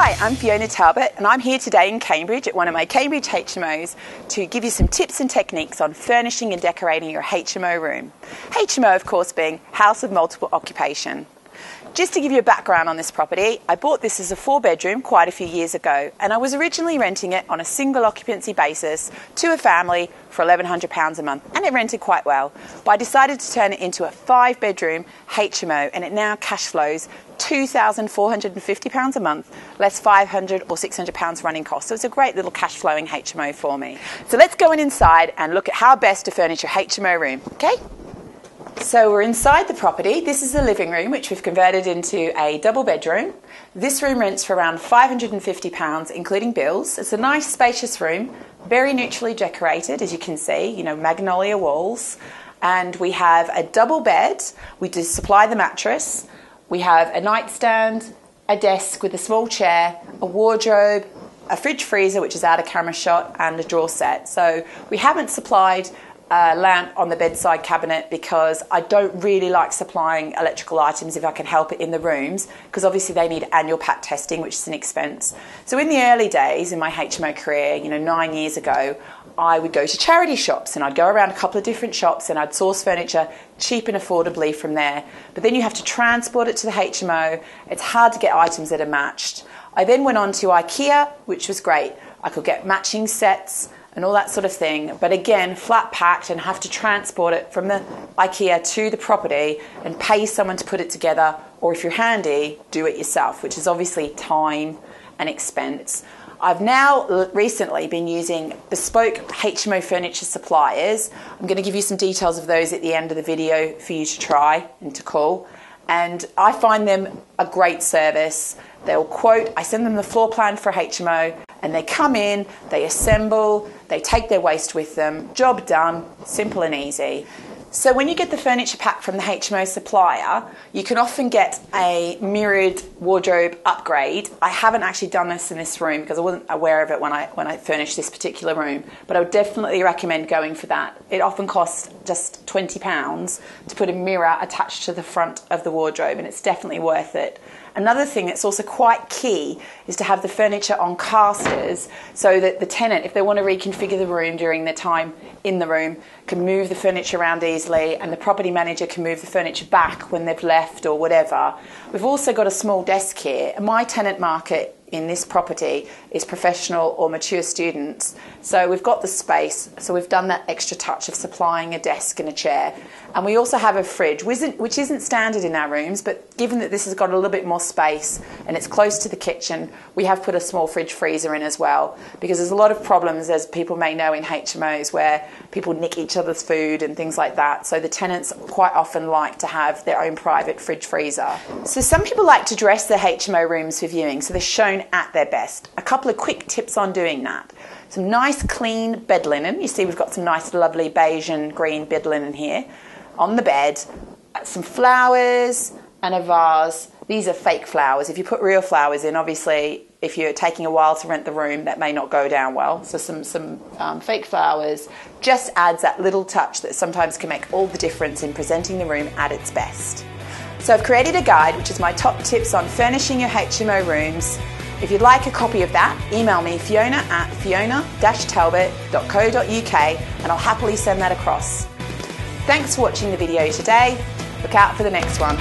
Hi, I'm Fiona Talbot and I'm here today in Cambridge at one of my Cambridge HMOs to give you some tips and techniques on furnishing and decorating your HMO room. HMO, of course, being House of Multiple Occupation. Just to give you a background on this property, I bought this as a 4-bedroom quite a few years ago, and I was originally renting it on a single occupancy basis to a family for £1,100 a month, and it rented quite well. But I decided to turn it into a 5-bedroom HMO, and it now cash flows £2,450 a month, less £500 or £600 running costs. So it's a great little cash flowing HMO for me. So let's go inside and look at how best to furnish your HMO room, okay? So we're inside the property. This is the living room, which we've converted into a double bedroom. This room rents for around £550, including bills. It's a nice spacious room, very neutrally decorated, as you can see, magnolia walls. And we have a double bed. We do supply the mattress. We have a nightstand, a desk with a small chair, a wardrobe, a fridge freezer, which is out of camera shot, and a drawer set. So we haven't supplied a lamp on the bedside cabinet because I don't really like supplying electrical items if I can help it in the rooms, because obviously they need annual PAT testing, which is an expense. So in the early days in my HMO career, 9 years ago, I would go to charity shops and I'd go around a couple of different shops and I'd source furniture cheap and affordably from there. But then you have to transport it to the HMO. It's hard to get items that are matched. I then went on to IKEA, which was great. I could get matching sets and all that sort of thing, but again, flat packed, and have to transport it from the IKEA to the property and pay someone to put it together, or if you're handy, do it yourself, which is obviously time and expense. I've now recently been using bespoke HMO furniture suppliers. I'm going to give you some details of those at the end of the video for you to try and to call. And I find them a great service. They'll quote, I send them the floor plan for HMO, and they come in, they assemble, they take their waste with them, job done, simple and easy. So when you get the furniture pack from the HMO supplier, you can often get a mirrored wardrobe upgrade. I haven't actually done this in this room because I wasn't aware of it when I furnished this particular room, but I would definitely recommend going for that. It often costs just £20 to put a mirror attached to the front of the wardrobe, and it's definitely worth it. Another thing that's also quite key is to have the furniture on casters so that the tenant, if they want to reconfigure the room during their time in the room, can move the furniture around easily, and the property manager can move the furniture back when they've left or whatever. We've also got a small desk here, and my tenant market in this property is professional or mature students. So we've got the space, so we've done that extra touch of supplying a desk and a chair. And we also have a fridge, which isn't standard in our rooms, but given that this has got a little bit more space and it's close to the kitchen, we have put a small fridge freezer in as well, because there's a lot of problems, as people may know, in HMOs where people nick each other's food and things like that. So the tenants quite often like to have their own private fridge freezer. So some people like to dress their HMO rooms for viewing, so they're shown at their best. A couple of quick tips on doing that. Some nice clean bed linen. You see we've got some nice lovely beige and green bed linen here on the bed. Some flowers and a vase. These are fake flowers. If you put real flowers in, obviously if you're taking a while to rent the room, that may not go down well. So some fake flowers just adds that little touch that sometimes can make all the difference in presenting the room at its best. So I've created a guide, which is my top tips on furnishing your HMO rooms. If you'd like a copy of that, email me fiona@fiona-talbot.co.uk and I'll happily send that across. Thanks for watching the video today. Look out for the next one.